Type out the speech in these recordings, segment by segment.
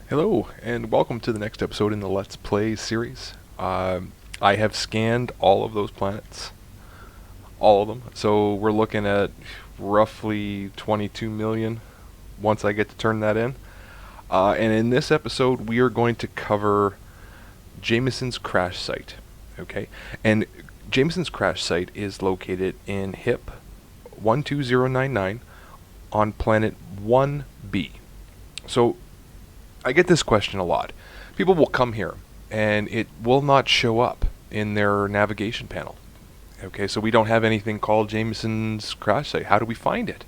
Hello, and welcome to the next episode in the Let's Play series. I have scanned all of those planets, all of them. So we're looking at roughly 22 million once I get to turn that in. And in this episode, we are going to cover Jameson's Crash Site. Okay, and Jameson's Crash Site is located in HIP 12099 on planet 1B. So I get this question a lot. People will come here and it will not show up in their navigation panel. Okay, so we don't have anything called Jameson's Crash Site. How do we find it?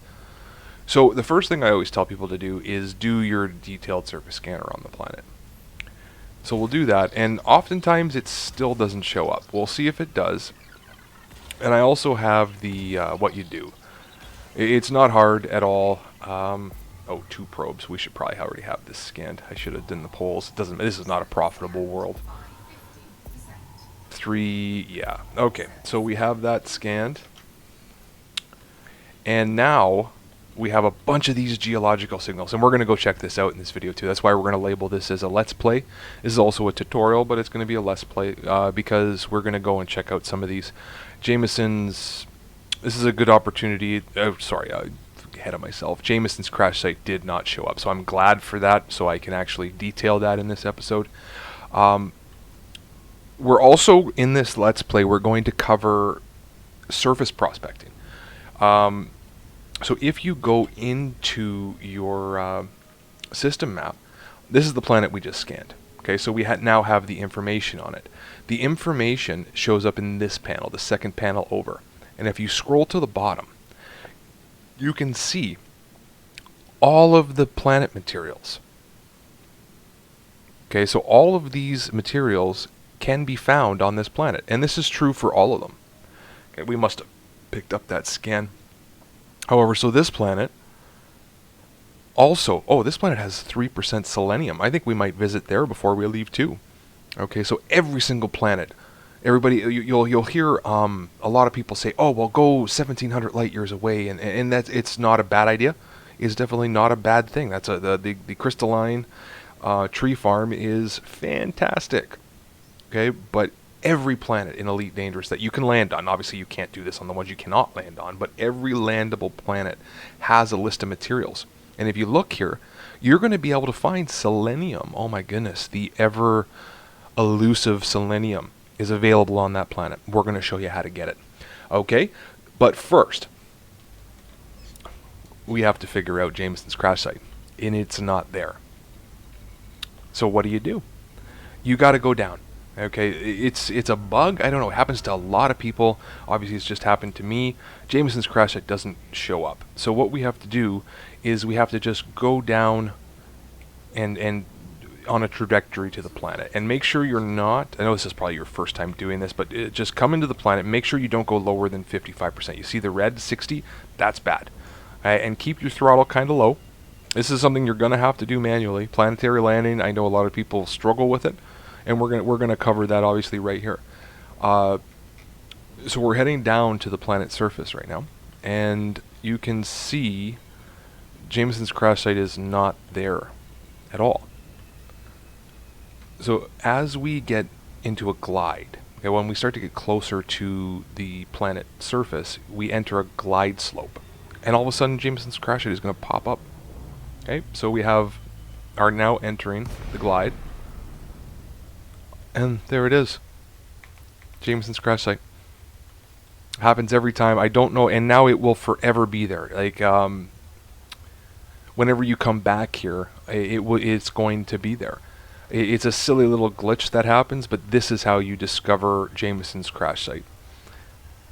So the first thing I always tell people to do is do your detailed surface scanner on the planet. So we'll do that, and oftentimes it still doesn't show up. We'll see if it does. And I also have the what you do. It's not hard at all. Oh, 2 probes. We should probably already have this scanned. I should have done the polls. It doesn't. This is not a profitable world. 3. Yeah. Okay. So we have that scanned, and now we have a bunch of these geological signals, and we're going to go check this out in this video too. That's why we're going to label this as a Let's Play. This is also a tutorial, but it's going to be a Let's Play because we're going to go and check out some of these Jameson's. This is a good opportunity. Ahead of myself. Jameson's Crash Site did not show up, so I'm glad for that, so I can actually detail that in this episode. We're also, in this Let's Play, we're going to cover surface prospecting. So if you go into your system map, this is the planet we just scanned. Okay, so we now have the information on it. The information shows up in this panel, the second panel over. And if you scroll to the bottom, you can see all of the planet materials. Okay, so all of these materials can be found on this planet, and this is true for all of them. Okay, we must have picked up that scan. However, so this planet also, this planet has 3% selenium. I think we might visit there before we leave too. Okay, so every single planet. Everybody, you'll hear a lot of people say, "Oh, well, go 1,700 light years away," and it's not a bad idea. It's definitely not a bad thing. That's the crystalline tree farm is fantastic. Okay, but every planet in Elite Dangerous that you can land on, obviously you can't do this on the ones you cannot land on, but every landable planet has a list of materials. And if you look here, you're going to be able to find selenium. Oh my goodness, the ever elusive selenium is available on that planet. We're going to show you how to get it. Okay, but first, we have to figure out Jameson's Crash Site, and it's not there. So what do? You got to go down. Okay, it's a bug. I don't know. It happens to a lot of people. Obviously, it's just happened to me. Jameson's Crash Site doesn't show up. So what we have to do is we have to just go down and on a trajectory to the planet, and make sure you're not, I know this is probably your first time doing this, but just come into the planet, make sure you don't go lower than 55%. You see the red 60? That's bad. And keep your throttle kind of low. This is something you're going to have to do manually. Planetary landing, I know a lot of people struggle with it, and we're going to cover that obviously right here. So we're heading down to the planet's surface right now, and you can see Jameson's Crash Site is not there at all. So as we get into a glide, okay, when we start to get closer to the planet surface, we enter a glide slope, and all of a sudden Jameson's Crash Site is going to pop up. Okay, so we are now entering the glide, and there it is, Jameson's Crash Site. Happens every time. I don't know, and now it will forever be there. Like whenever you come back here, it's going to be there. It's a silly little glitch that happens, but this is how you discover Jameson's Crash Site.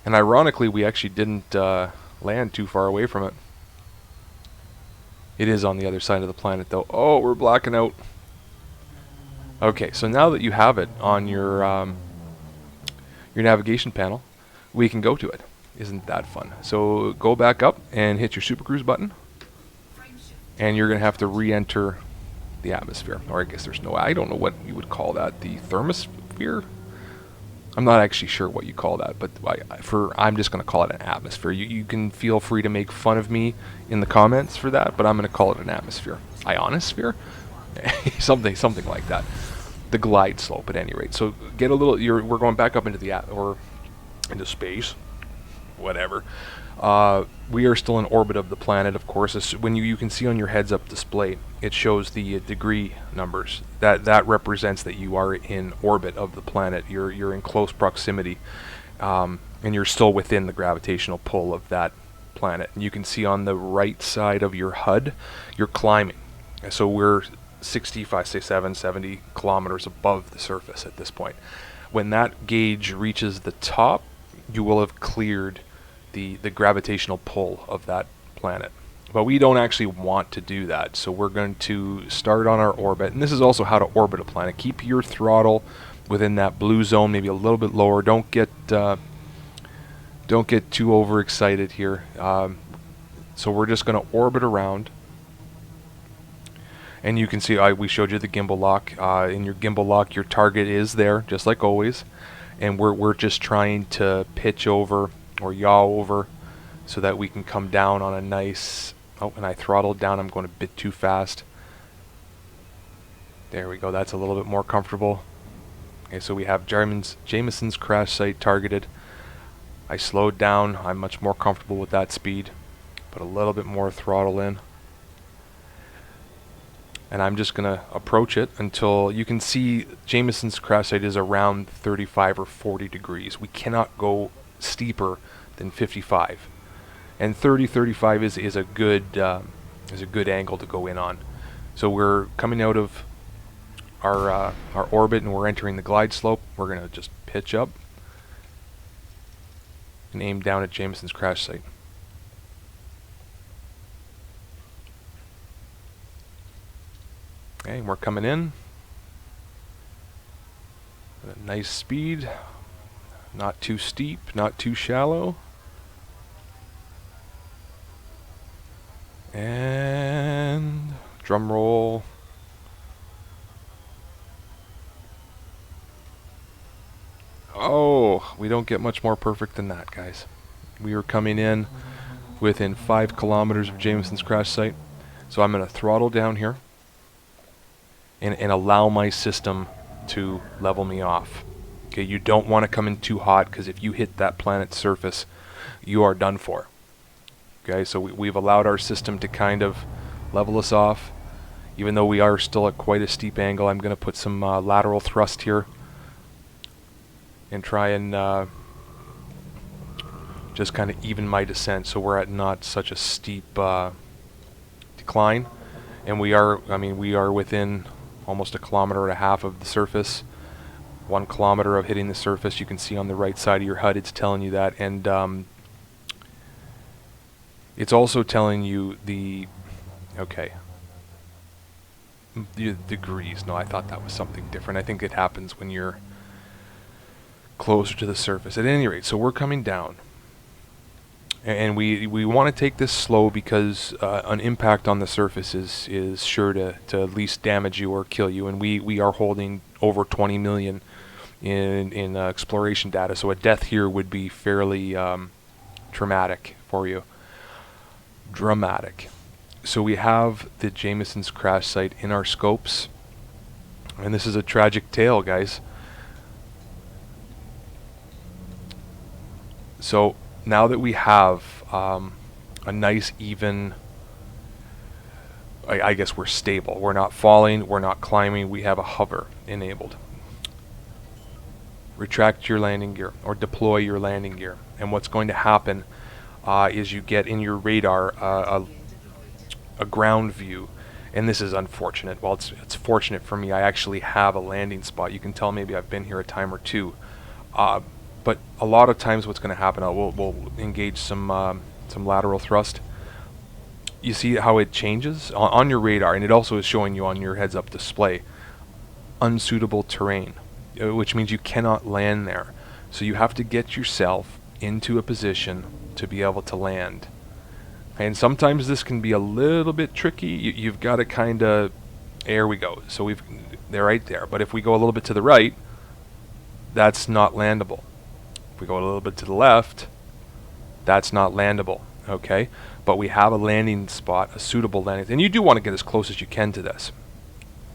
And ironically, we actually didn't land too far away from it. It is on the other side of the planet, though. Oh, we're blacking out. Okay, so now that you have it on your navigation panel, we can go to it. Isn't that fun? So go back up and hit your Super Cruise button, and you're going to have to re-enter the atmosphere, or I guess there's no, I don't know what you would call that, the thermosphere? I'm not actually sure what you call that, but I'm just going to call it an atmosphere. You can feel free to make fun of me in the comments for that, but I'm going to call it an atmosphere. Ionosphere? something like that. The glide slope, at any rate. So get a little. We're going back up into the or into space, whatever. We are still in orbit of the planet, of course. When you can see on your heads-up display, it shows the degree numbers. That represents that you are in orbit of the planet. You're in close proximity, and you're still within the gravitational pull of that planet. And you can see on the right side of your HUD, you're climbing. So we're 65, say 70 kilometers above the surface at this point. When that gauge reaches the top, you will have cleared the gravitational pull of that planet. But we don't actually want to do that, so we're going to start on our orbit. And this is also how to orbit a planet. Keep your throttle within that blue zone, maybe a little bit lower. Don't get too overexcited here. So we're just going to orbit around. And you can see we showed you the gimbal lock. In your gimbal lock, your target is there, just like always. And we're just trying to pitch over or yaw over so that we can come down on a nice... Oh, and I throttled down. I'm going a bit too fast. There we go. That's a little bit more comfortable. Okay, so we have Jameson's Crash Site targeted. I slowed down. I'm much more comfortable with that speed. Put a little bit more throttle in. And I'm just going to approach it until you can see Jameson's Crash Site is around 35 or 40 degrees. We cannot go steeper than 55. And 35 is a good angle to go in on. So we're coming out of our orbit and we're entering the glide slope. We're going to just pitch up and aim down at Jameson's Crash Site. Okay, we're coming in at a nice speed, not too steep, not too shallow. And drum roll. Oh, we don't get much more perfect than that, guys. We are coming in within 5 kilometers of Jameson's Crash Site. So I'm going to throttle down here. And allow my system to level me off. Okay, you don't want to come in too hot, because if you hit that planet's surface, you are done for. Okay, so we've allowed our system to kind of level us off. Even though we are still at quite a steep angle, I'm going to put some lateral thrust here and try and just kind of even my descent, so we're at not such a steep decline. And we are within almost 1.5 kilometers of the surface. 1 kilometer of hitting the surface. You can see on the right side of your HUD, it's telling you that. And it's also telling you the degrees. No, I thought that was something different. I think it happens when you're closer to the surface. At any rate, so we're coming down. And we want to take this slow, because an impact on the surface is sure to at least damage you or kill you. And we are holding over 20 million in exploration data, so a death here would be fairly traumatic for you. Dramatic. So we have the Jameson's Crash Site in our scopes, and this is a tragic tale, guys. So now that we have a nice even, I guess we're stable. We're not falling, we're not climbing, we have a hover enabled. Retract your landing gear, or deploy your landing gear. And what's going to happen is you get in your radar a ground view. And this is unfortunate. Well, it's fortunate for me. I actually have a landing spot. You can tell maybe I've been here a time or two. But a lot of times what's going to happen, we'll engage some lateral thrust. You see how it changes on your radar, and it also is showing you on your heads-up display unsuitable terrain, which means you cannot land there. So you have to get yourself into a position to be able to land. And sometimes this can be a little bit tricky. You've got to kind of... There we go. So they're right there. But if we go a little bit to the right, that's not landable. If we go a little bit to the left, that's not landable, okay? But we have a landing spot, a suitable landing, and you do want to get as close as you can to this.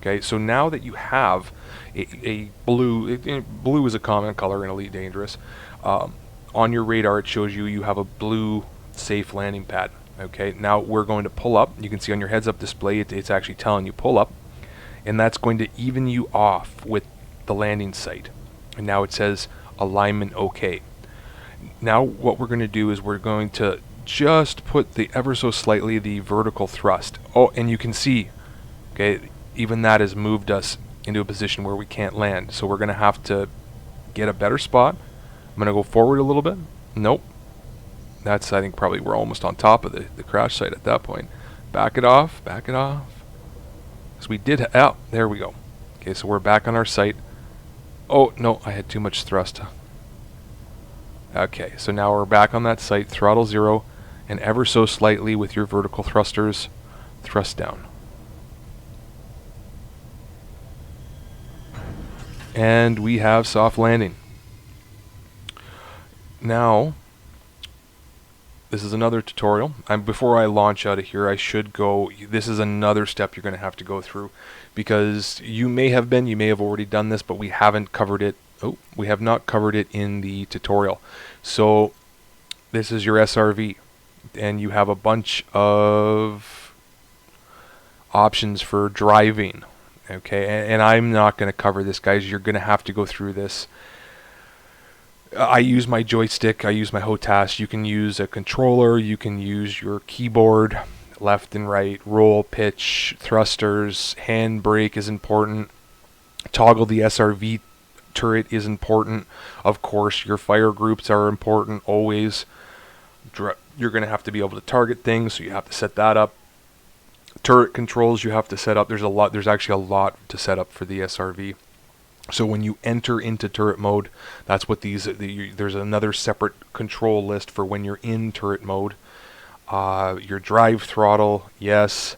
Okay, so now that you have a blue, blue is a common color in Elite Dangerous. On your radar, it shows you have a blue safe landing pad. Okay, now we're going to pull up. You can see on your heads-up display, it's actually telling you pull up, and that's going to even you off with the landing site. And now it says alignment OK. Now what we're going to do is we're going to just put the ever so slightly the vertical thrust. Oh, and you can see, okay, even that has moved us into a position where we can't land. So we're going to have to get a better spot. I'm going to go forward a little bit. Nope. That's, I think, probably we're almost on top of the crash site at that point. Back it off, back it off. So we did, oh, there we go. Okay, so we're back on our site. Oh, no, I had too much thrust. Okay, so now we're back on that site, throttle 0, and ever so slightly with your vertical thrusters, thrust down. And we have soft landing. Now, this is another tutorial. Before I launch out of here, I should go, this is another step you're going to have to go through, because you may have already done this, but we haven't covered it. Oh, we have not covered it in the tutorial. So this is your SRV, and you have a bunch of options for driving. Okay, and I'm not going to cover this, guys. You're going to have to go through this. I use my joystick, I use my HOTAS. You can use a controller, you can use your keyboard, left and right, roll, pitch, thrusters, handbrake is important. Toggle the SRV turret is important. Of course, your fire groups are important always. You're going to have to be able to target things, so you have to set that up. Turret controls you have to set up. There's actually a lot to set up for the SRV. So when you enter into turret mode, that's what there's another separate control list for when you're in turret mode. Your drive throttle, yes.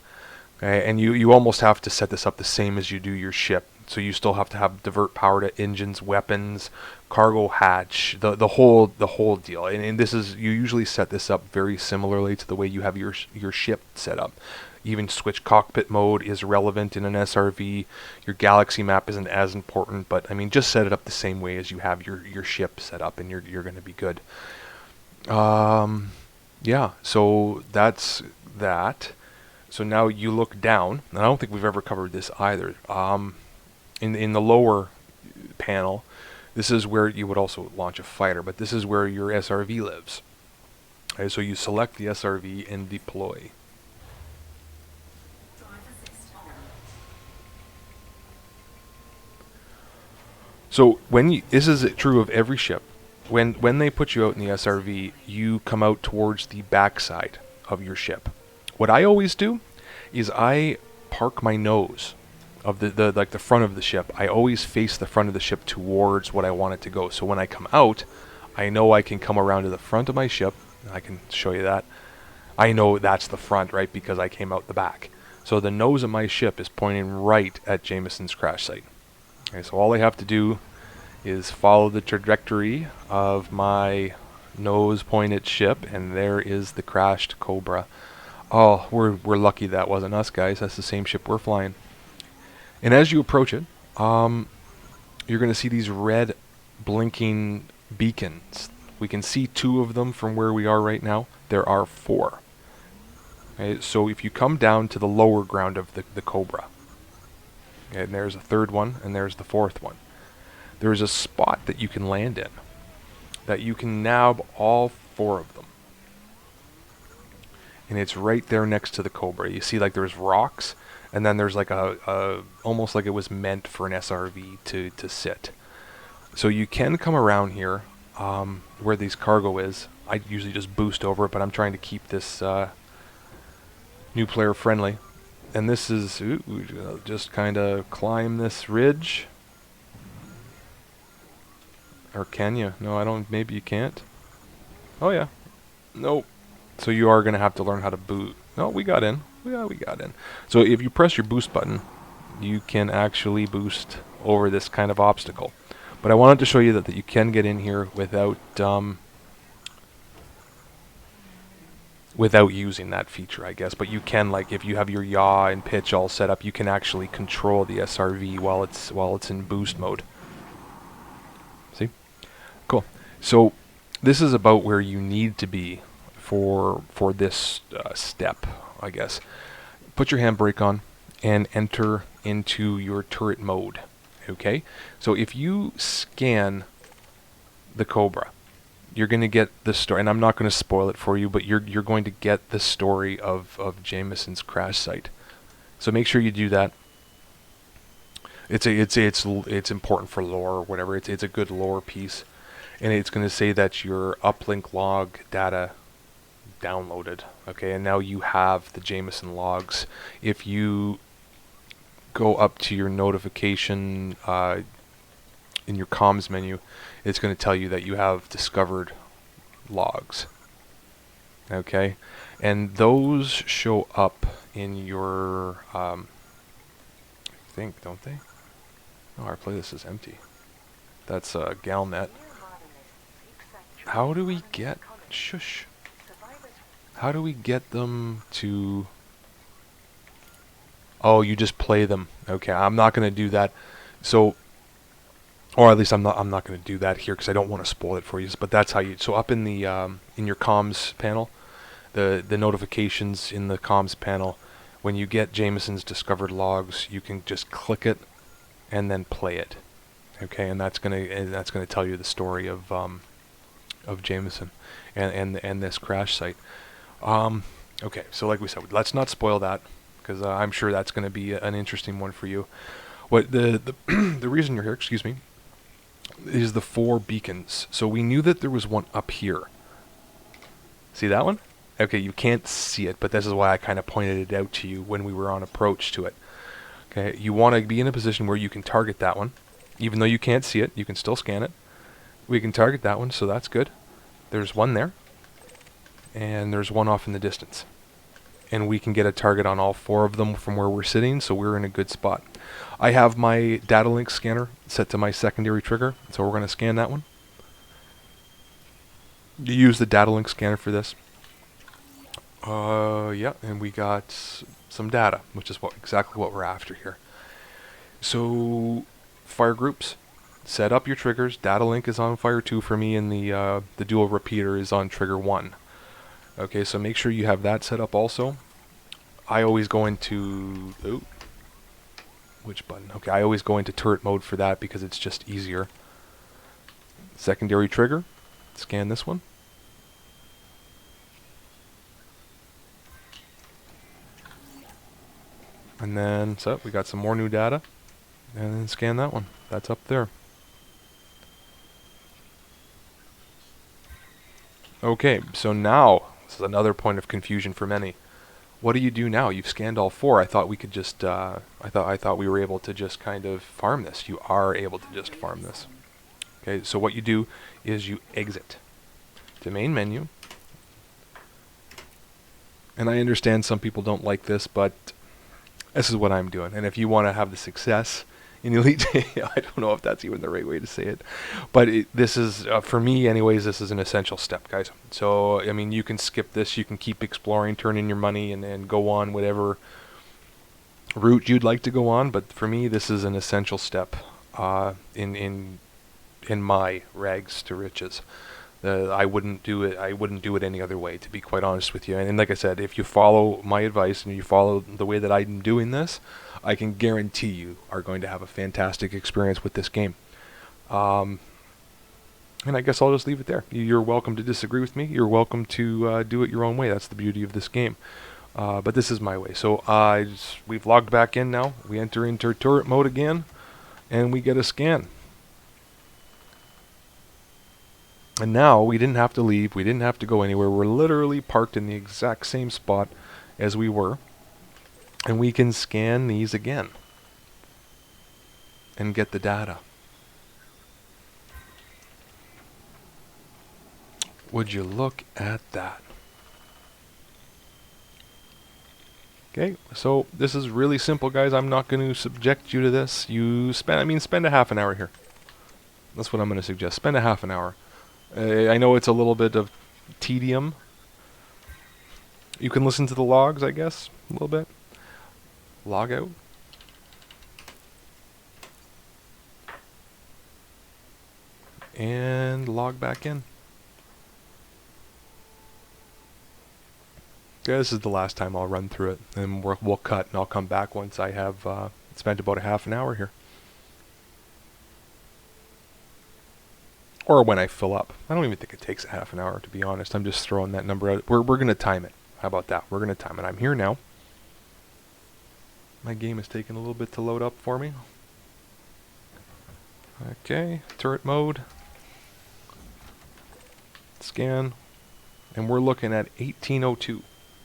Okay, and you almost have to set this up the same as you do your ship. So you still have to have divert power to engines, weapons, cargo hatch, the whole deal. And this is, you usually set this up very similarly to the way you have your ship set up. Even switch cockpit mode is relevant in an SRV. Your galaxy map isn't as important, but I mean, just set it up the same way as you have your ship set up, and you're going to be good. Yeah, so that's that. So now you look down, and I don't think we've ever covered this either. In the lower panel, this is where you would also launch a fighter, but this is where your SRV lives. Okay, so you select the SRV and deploy. So this is true of every ship. When they put you out in the SRV, you come out towards the backside of your ship. What I always do is I park my nose of the front of the ship. I always face the front of the ship towards what I want it to go. So when I come out, I know I can come around to the front of my ship. I can show you that. I know that's the front, right, because I came out the back. So the nose of my ship is pointing right at Jameson's Crash Site. Okay, so all I have to do is follow the trajectory of my nose pointed ship, and there is the crashed Cobra. Oh, we're lucky that wasn't us, guys. That's the same ship we're flying. And as you approach it, you're going to see these red blinking beacons. We can see 2 of them from where we are right now. There are 4. Okay, so if you come down to the lower ground of the Cobra, okay, and there's a 3rd one, and there's the 4th one. There's a spot that you can land in, that you can nab all 4 of them. And it's right there next to the Cobra. You see, like, there's rocks, and then there's like almost like it was meant for an SRV to sit. So you can come around here where this cargo is. I usually just boost over it, but I'm trying to keep this new player friendly. And this is, just kind of climb this ridge. Or can you? No, I don't. Maybe you can't. Oh yeah. Nope. So you are going to have to learn how to boot. No, we got in. Yeah, we got in. So if you press your boost button, you can actually boost over this kind of obstacle. But I wanted to show you that you can get in here without without using that feature, I guess. But you can, like, if you have your yaw and pitch all set up, you can actually control the SRV while it's in boost mode. See? Cool. So this is about where you need to be for this step, I guess. Put your handbrake on and enter into your turret mode. Okay? So if you scan the Cobra, you're going to get the story, and I'm not going to spoil it for you, but you're going to get the story of Jameson's Crash Site. So make sure you do that. It's important for lore or whatever. It's a good lore piece, and it's going to say that your uplink log data downloaded. Okay, and now you have the Jameson logs. If you go up to your notification in your comms menu, it's going to tell you that you have discovered logs. Okay, and those show up in your I think, don't they? Oh, our playlist is empty. That's Galnet. How do we get... Shush. How do we get them to... Oh, you just play them. Okay, I'm not going to do that. So, or at least I'm not going to do that here because I don't want to spoil it for you. But that's how you... So up in the in your comms panel, the notifications in the comms panel, when you get Jameson's discovered logs, you can just click it and then play it. Okay, and that's gonna tell you the story of Jameson and this crash site. Okay, so like we said, let's not spoil that because I'm sure that's going to be an interesting one for you. What the the reason you're here, excuse me, is the 4 beacons. So we knew that there was one up here. See that one? Okay, you can't see it, but this is why I kind of pointed it out to you when we were on approach to it. Okay, you want to be in a position where you can target that one. Even though you can't see it, you can still scan it. We can target that one, so that's good. There's one there. And there's one off in the distance. And we can get a target on all 4 of them from where we're sitting, so we're in a good spot. I have my data link scanner set to my secondary trigger, so we're going to scan that one. You use the data link scanner for this. Yeah, and we got some data, which is exactly what we're after here. So, fire groups, set up your triggers. Data link is on fire 2 for me, and the dual repeater is on trigger 1. Okay, so make sure you have that set up also. I always go into... Oh, which button? Okay, I always go into turret mode for that because it's just easier. Secondary trigger. Scan this one. And then, so we got some more new data. And then scan that one. That's up there. Okay, so now, this is another point of confusion for many. What do you do now? You've scanned all 4. I thought we could just, I thought we were able to just kind of farm this. You are able to just farm this. Okay, so what you do is you exit to main menu. And I understand some people don't like this, but this is what I'm doing. And if you want to have the success in Elite, I don't know if that's even the right way to say it, but this is, for me anyways, this is an essential step, guys. So, I mean, you can skip this, you can keep exploring, turn in your money, and go on whatever route you'd like to go on, but for me, this is an essential step in my rags to riches. I wouldn't do it any other way, to be quite honest with you. And like I said, if you follow my advice and you follow the way that I'm doing this, I can guarantee you are going to have a fantastic experience with this game. And I guess I'll just leave it there. You're welcome to disagree with me. You're welcome to do it your own way. That's the beauty of this game. But this is my way. So we've logged back in now. We enter into turret mode again, and we get a scan. And now we didn't have to leave. We didn't have to go anywhere. We're literally parked in the exact same spot as we were. And we can scan these again and get the data. Would you look at that? Okay, so this is really simple, guys. I'm not going to subject you to this. Spend a half an hour here. That's what I'm going to suggest. Spend a half an hour. I know it's a little bit of tedium, You can listen to the logs, I guess, a little bit. Log out. And log back in. Yeah, this is the last time I'll run through it, and we'll cut, and I'll come back once I have spent about a half an hour here. Or when I fill up. I don't even think it takes a half an hour, to be honest. I'm just throwing that number out. We're going to time it. How about that? We're going to time it. I'm here now. My game is taking a little bit to load up for me. Okay, turret mode. Scan. And we're looking at 1802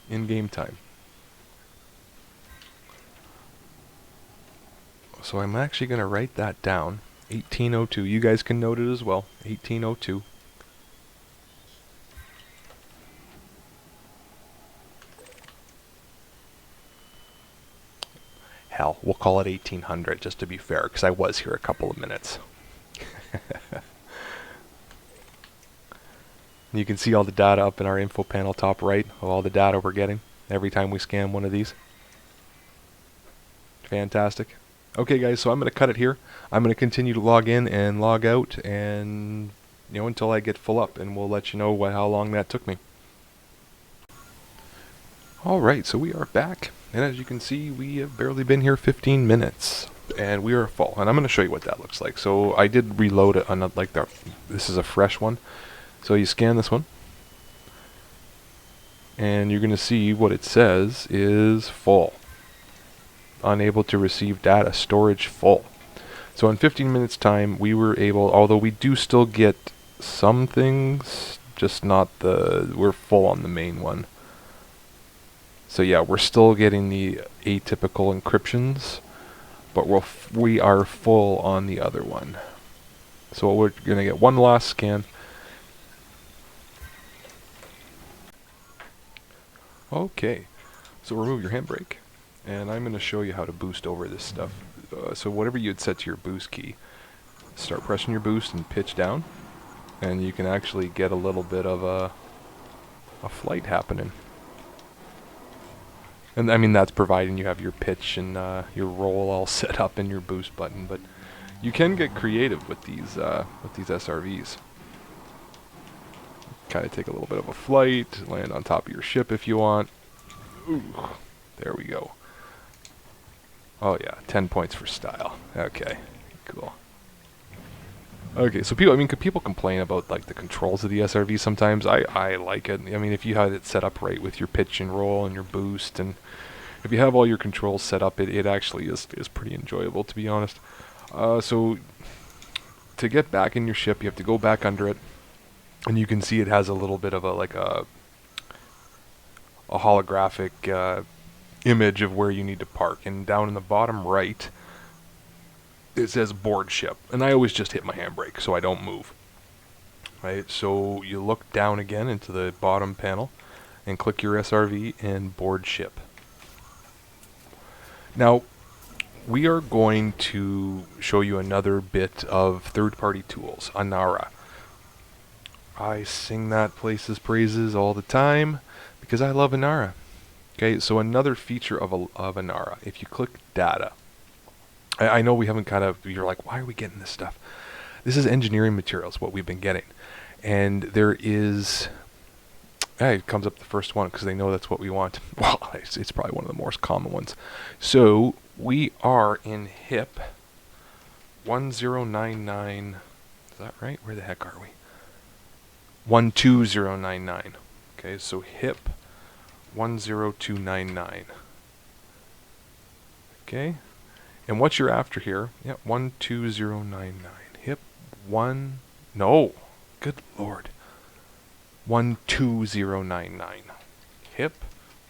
in game time. So I'm actually going to write that down. 1802. You guys can note it as well. 1802. Hell, we'll call it 1800 just to be fair, because I was here a couple of minutes. You can see all the data up in our info panel top right of all the data we're getting every time we scan one of these. Fantastic. Okay guys, so I'm going to cut it here. I'm going to continue to log in and log out, and until I get full up, and we'll let you know how long that took me. Alright, so we are back, and as you can see, we have barely been here 15 minutes, and we are full, and I'm going to show you what that looks like. So I did reload it on this is a fresh one. So you scan this one, and you're going to see what it says is full. Unable to receive data, storage full. So in 15 minutes time, we were able, although we do still get some things, just not we're full on the main one. So yeah, we're still getting the atypical encryptions, but we are full on the other one. So we're going to get one last scan. Okay, so remove your handbrake, and I'm going to show you how to boost over this stuff. So whatever you had set to your boost key, start pressing your boost and pitch down, and you can actually get a little bit of a flight happening. And I mean, that's providing you have your pitch and your roll all set up in your boost button, but you can get creative with these SRVs. Kind of take a little bit of a flight, land on top of your ship if you want. Ooh, there we go. Oh yeah, 10 points for style. Okay, cool. Okay, so people complain about like the controls of the SRV sometimes. I like it. I mean, if you have it set up right with your pitch and roll and your boost, and if you have all your controls set up, it actually is pretty enjoyable, to be honest. So to get back in your ship, you have to go back under it. And you can see it has a little bit of a holographic image of where you need to park. And down in the bottom right, it says board ship. And I always just hit my handbrake so I don't move. Right? So you look down again into the bottom panel and click your SRV and board ship. Now, we are going to show you another bit of third-party tools, Anara. I sing that place's praises all the time because I love Anara. Okay, so another feature of Anara, if you click data, I know we haven't you're like, why are we getting this stuff? This is engineering materials, what we've been getting. And there is, it comes up the first one because they know that's what we want. Well, it's probably one of the most common ones. So we are in HIP 1099, is that right? Where the heck are we? 12099. Okay, so HIP 10299. Okay, and what you're after here, 12099. HIP 1, no, good lord. 12099. HIP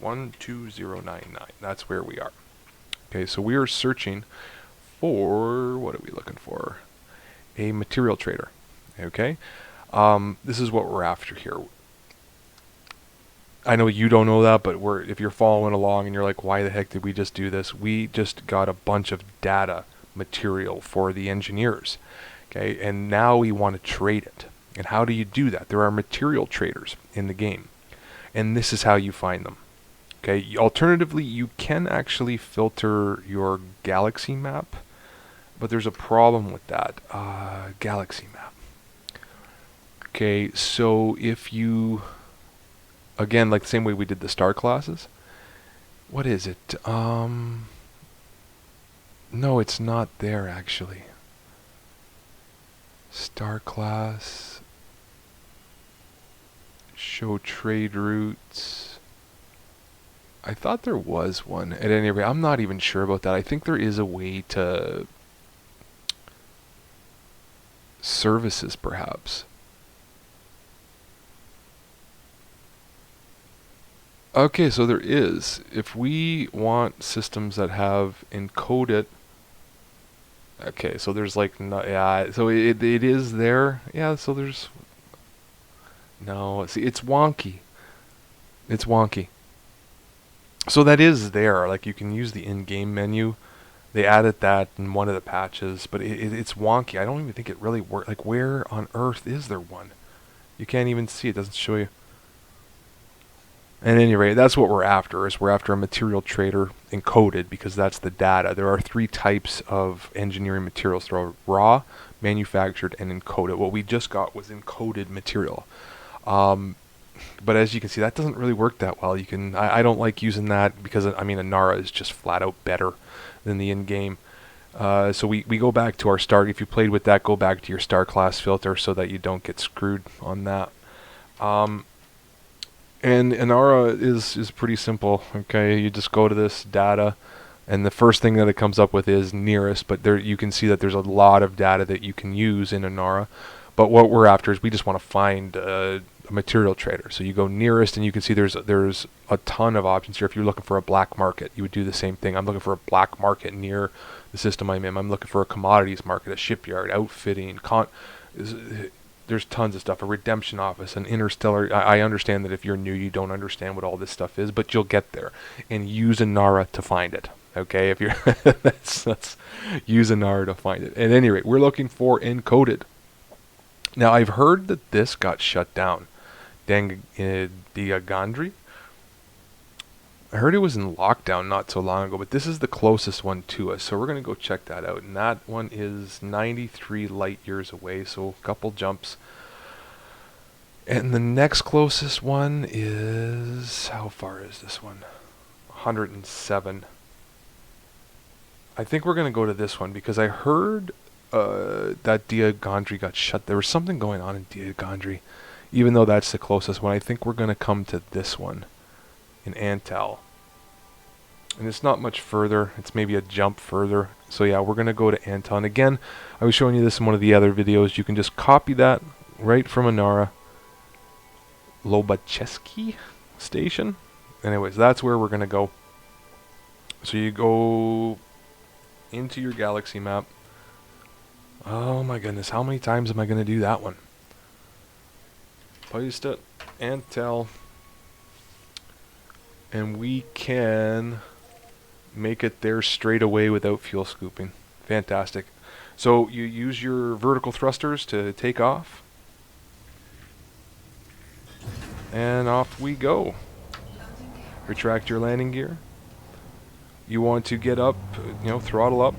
12099. That's where we are. Okay, so we are searching for, what are we looking for? A material trader. Okay. This is what we're after here. I know you don't know that, but if you're following along and you're like, why the heck did we just do this? We just got a bunch of data material for the engineers. Okay, and now we want to trade it. And how do you do that? There are material traders in the game. And this is how you find them. Okay, alternatively, you can actually filter your galaxy map, but there's a problem with that. Galaxy map. Okay, so if you, again, like the same way we did the star classes, what is it? No, it's not there actually. Star class, show trade routes. I thought there was one. At any rate, I'm not even sure about that. I think there is a way to services, perhaps. Okay, so there is. If we want systems that have encoded, okay, so there's like no, yeah, so it is there. Yeah, so there's no. See, it's wonky. It's wonky. So that is there. Like you can use the in-game menu. They added that in one of the patches, but it's wonky. I don't even think it really works. Like where on earth is there one? You can't even see. It doesn't show you. At any rate, that's what we're after. Is we're after a material trader encoded because that's the data. There are 3 types of engineering materials: there are raw, manufactured, and encoded. What we just got was encoded material. But as you can see, that doesn't really work that well. I don't like using that because I mean Inara is just flat out better than the in-game. So we go back to our star. If you played with that, go back to your star class filter so that you don't get screwed on that. And Inara is pretty simple. Okay, you just go to this data, and the first thing that it comes up with is nearest. But there you can see that there's a lot of data that you can use in Inara. But what we're after is we just want to find a material trader. So you go nearest, and you can see there's a ton of options here. If you're looking for a black market, you would do the same thing. I'm looking for a black market near the system I'm in. I'm looking for a commodities market, a shipyard, outfitting, there's tons of stuff. A redemption office, an interstellar. I understand that if you're new, you don't understand what all this stuff is, but you'll get there. And use Inara to find it. Okay, if you're that's use Inara to find it. At any rate, we're looking for encoded. Now I've heard that this got shut down. Diagandri. I heard it was in lockdown not so long ago, but this is the closest one to us, so we're going to go check that out. And that one is 93 light years away, so a couple jumps. And the next closest one is, how far is this one? 107. I think we're going to go to this one because I heard that Diagandri got shut. There was something going on in Diagandri, even though that's the closest one. I think we're going to come to this one in Antal. And it's not much further. It's maybe a jump further. So yeah, we're going to go to Antal. And again, I was showing you this in one of the other videos. You can just copy that right from Inara. Lobacheski station. Anyways, that's where we're going to go. So you go into your galaxy map. Oh my goodness, how many times am I going to do that one? Paste it, Antal. And we can make it there straight away without fuel scooping. Fantastic. So you use your vertical thrusters to take off. And off we go. Retract your landing gear. You want to get up, throttle up.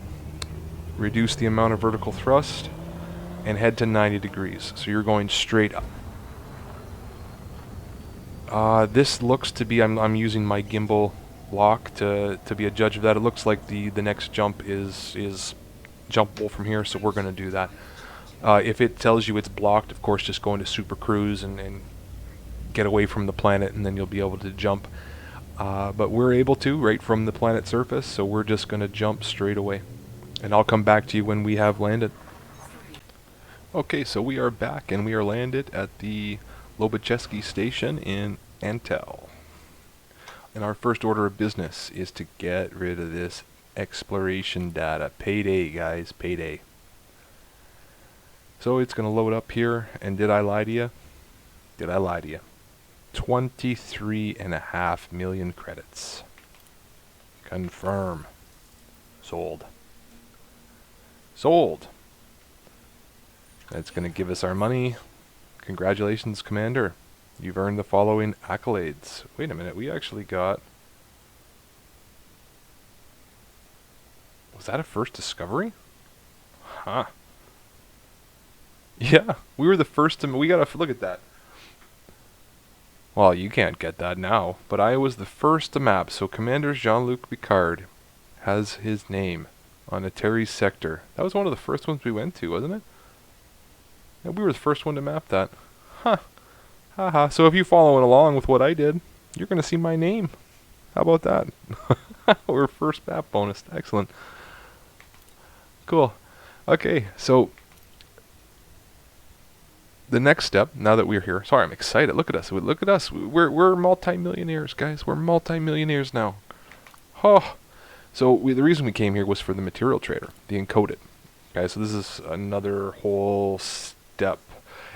Reduce the amount of vertical thrust. And head to 90 degrees. So you're going straight up. This looks to be, I'm using my gimbal lock to be a judge of that. It looks like the next jump is jumpable from here, so we're going to do that. If it tells you it's blocked, of course, just go into Super Cruise and get away from the planet, and then you'll be able to jump. But we're able to right from the planet surface, so we're just going to jump straight away. And I'll come back to you when we have landed. Okay, so we are back, and we are landed at the Lobacheski station in Antal. And our first order of business is to get rid of this exploration data. Payday, guys, payday. So it's going to load up here, and did I lie to you? Did I lie to you? 23.5 million credits. Confirm. Sold. Sold. That's going to give us our money. Congratulations, Commander. You've earned the following accolades. Wait a minute, we actually got Was that a first discovery? Huh. Yeah, we were the first to... We gotta look at that. Well, you can't get that now, but I was the first to map, so Commander Jean-Luc Picard has his name on Atari's sector. That was one of the first ones we went to, wasn't it? Yeah, we were the first one to map that. Huh. Haha. So if you're following along with what I did, you're going to see my name. How about that? We're first map bonus. Excellent. Cool. Okay, so the next step, now that we're here, sorry, I'm excited. Look at us. Look at us. We're multi-millionaires, guys. We're multi-millionaires now. Oh. So the reason we came here was for the material trader, the encoded. Okay, so this is another whole step.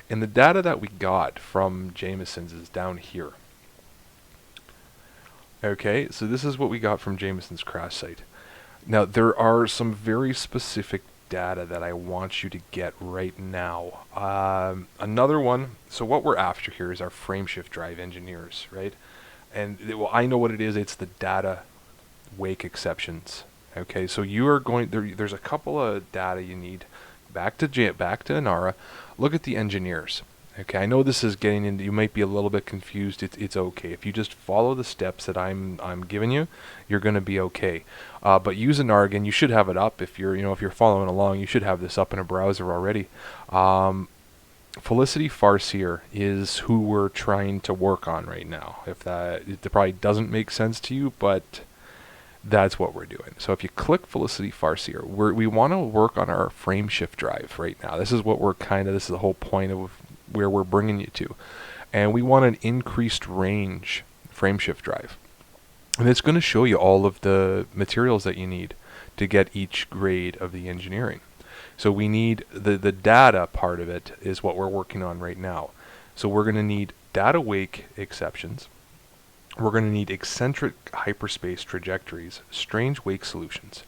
And the data that we got from Jameson's is down here. Okay, so this is what we got from Jameson's Crash Site. Now, there are some very specific data that I want you to get right now. Another one, so what we're after here is our frameshift drive engineers, right? And well, I know what it is. It's the data wake exceptions. Okay, so you are going there's a couple of data you need. Back to Inara. Look at the engineers. Okay, I know this is getting into, you might be a little bit confused. It's okay if you just follow the steps that I'm giving you. You're going to be okay. But use Inara again. You should have it up if you're following along. You should have this up in a browser already. Felicity Farseer is who we're trying to work on right now. If it probably doesn't make sense to you, but that's what we're doing. So if you click Felicity Farseer, we want to work on our frameshift drive right now. This is what this is the whole point of where we're bringing you to. And we want an increased range frameshift drive. And it's going to show you all of the materials that you need to get each grade of the engineering. So we need the data part of it is what we're working on right now. So we're going to need data wake exceptions. We're going to need eccentric hyperspace trajectories, strange wake solutions,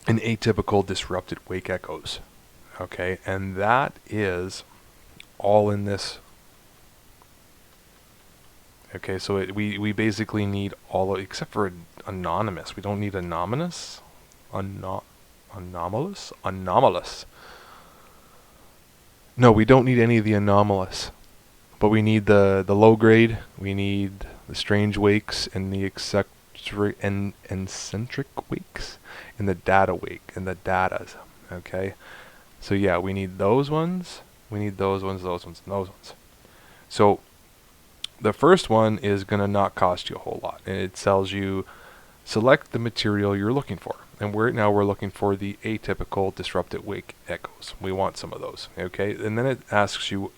and atypical disrupted wake echoes. Okay, and that is all in this. Okay, so we basically need all except for anonymous. We don't need anomalous. Anomalous. No, we don't need any of the anomalous. But we need the low grade, we need the strange wakes, and the eccentric wakes, and the data wake, and the datas. Okay, so yeah, we need those ones, those ones. So the first one is going to not cost you a whole lot, and it tells you select the material you're looking for. And we're looking for the atypical disrupted wake echoes. We want some of those. Okay, and then it asks you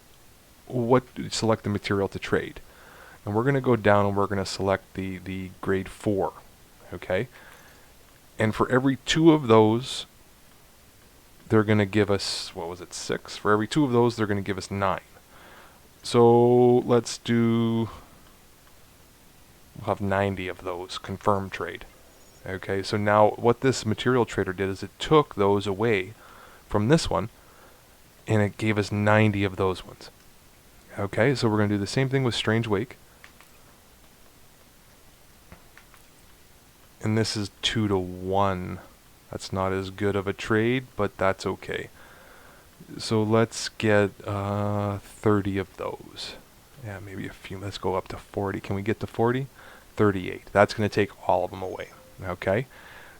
select the material to trade, and we're going to go down and we're going to select the grade 4. Okay, and for every 2 of those they're going to give us, what was it, 6? For every 2 of those they're going to give us 9. So let's do, we'll have 90 of those confirmed trade. Okay, so now what this material trader did is it took those away from this one and it gave us 90 of those ones. Okay, so we're going to do the same thing with Strange Wake. And this is 2 to 1. That's not as good of a trade, but that's okay. So let's get 30 of those. Yeah, maybe a few. Let's go up to 40. Can we get to 40? 38. That's going to take all of them away. Okay,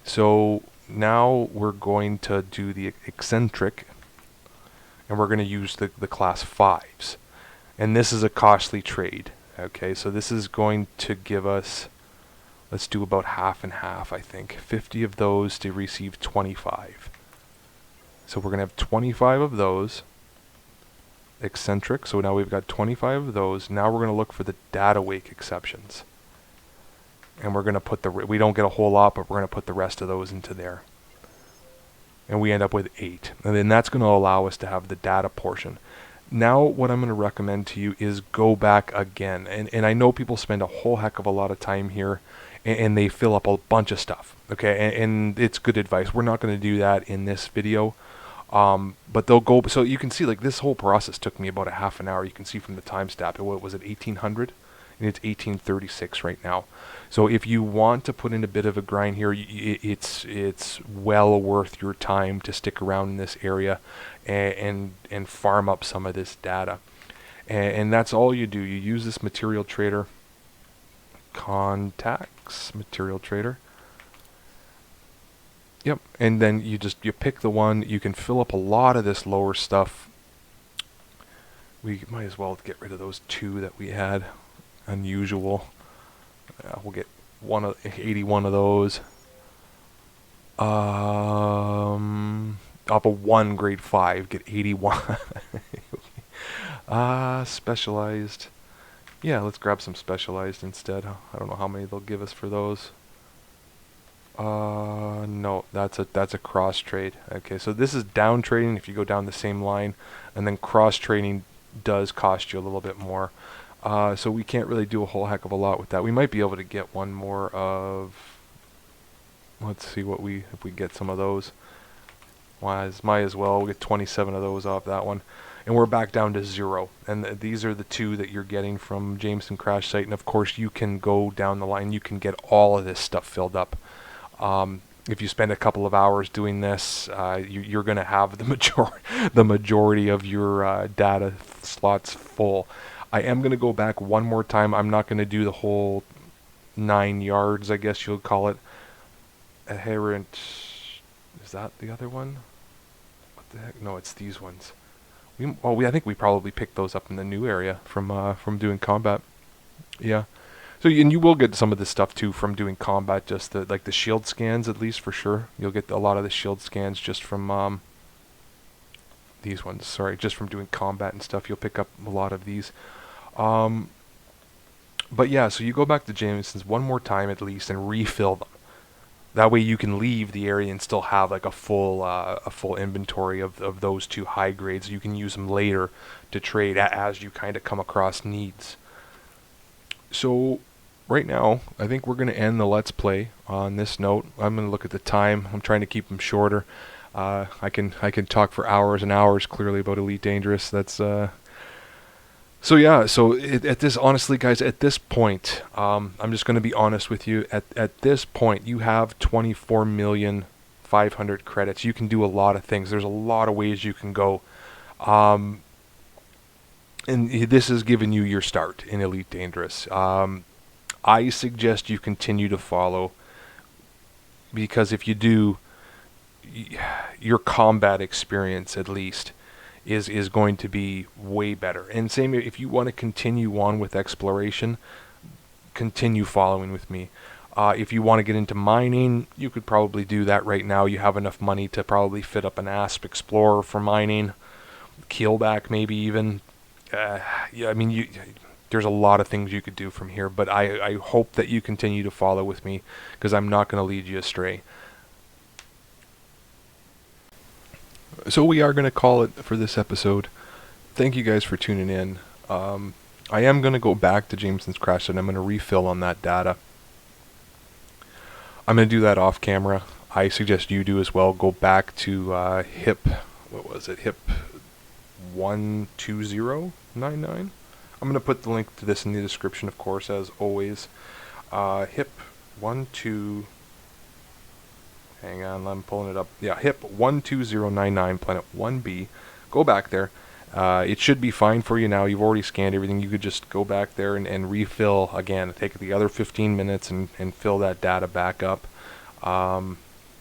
so now we're going to do the eccentric, and we're going to use the class 5s. And this is a costly trade. Okay, so this is going to give us, let's do about half and half, I think. 50 of those to receive 25. So we're going to have 25 of those eccentric. So now we've got 25 of those. Now we're going to look for the data wake exceptions. And we're going to put we don't get a whole lot, but we're going to put the rest of those into there. And we end up with 8. And then that's going to allow us to have the data portion. Now what I'm going to recommend to you is go back again. And I know people spend a whole heck of a lot of time here and they fill up a bunch of stuff. Okay, and it's good advice. We're not going to do that in this video. But they'll go, so you can see like this whole process took me about a half an hour. You can see from the time stamp, what was it, 1800? and it's 1836 right now. So if you want to put in a bit of a grind here, it's well worth your time to stick around in this area and farm up some of this data. And that's all you do. You use this material trader, contacts, material trader. Yep, and then you pick the one. You can fill up a lot of this lower stuff. We might as well get rid of those 2 that we had. Unusual. We'll get 81 of those. Up a 1 grade 5, get 81. Specialized. Yeah, let's grab some specialized instead. I don't know how many they'll give us for those. No, that's a cross trade. Okay, so this is down trading if you go down the same line, and then cross trading does cost you a little bit more. So we can't really do a whole heck of a lot with that. We might be able to get one more of. Let's see what if we get some of those. Might as well. We'll get 27 of those off that one, and we're back down to 0. And these are the 2 that you're getting from Jameson Crash Site. And of course, you can go down the line. You can get all of this stuff filled up. If you spend a couple of hours doing this, you're going to have the majority of your data slots full. I am going to go back one more time. I'm not going to do the whole 9 yards, I guess you'll call it. Inherent. Is that the other one? What the heck? No, it's these ones. I think we probably picked those up in the new area from doing combat. Yeah. So and you will get some of this stuff too from doing combat. Just the shield scans, at least for sure. You'll get a lot of the shield scans just from these ones. Sorry, just from doing combat and stuff. You'll pick up a lot of these. But yeah, so you go back to Jameson's one more time at least and refill them. That way you can leave the area and still have like a full inventory of those 2 high grades. You can use them later to trade as you kind of come across needs. So right now, I think we're going to end the Let's Play on this note. I'm going to look at the time. I'm trying to keep them shorter. I can talk for hours and hours clearly about Elite Dangerous. That's so yeah. So at this, honestly, guys, at this point, I'm just going to be honest with you. At this point, you have 24,500,000 credits. You can do a lot of things. There's a lot of ways you can go. And this is giving you your start in Elite Dangerous. I suggest you continue to follow, because if you do, your combat experience at least is going to be way better. And same if you want to continue on with exploration, continue following with me. If you want to get into mining, you could probably do that right now. You have enough money to probably fit up an Asp Explorer for mining, Keelback maybe even. Yeah, I mean, there's a lot of things you could do from here, but I hope that you continue to follow with me, because I'm not going to lead you astray. So we are going to call it for this episode. Thank you guys for tuning in. I am going to go back to Jameson's Crash and I'm going to refill on that data. I'm going to do that off camera. I suggest you do as well. Go back to HIP, what was it? HIP 12099. I'm going to put the link to this in the description, of course, as always. HIP 12. Hang on, I'm pulling it up. Yeah, HIP 12099, Planet 1B. Go back there. It should be fine for you now. You've already scanned everything. You could just go back there and refill again. Take the other 15 minutes and fill that data back up.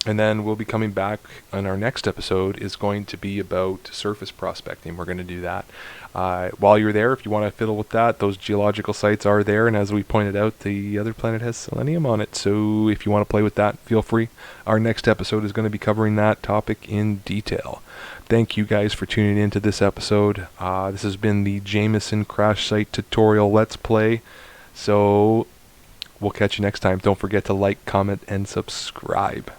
And then we'll be coming back, and our next episode is going to be about surface prospecting. We're going to do that. While you're there, if you want to fiddle with that, those geological sites are there, and as we pointed out, the other planet has selenium on it, so if you want to play with that, feel free. Our next episode is going to be covering that topic in detail. Thank you guys for tuning in to this episode. This has been the Jameson Crash Site tutorial Let's Play, so we'll catch you next time. Don't forget to like, comment, and subscribe.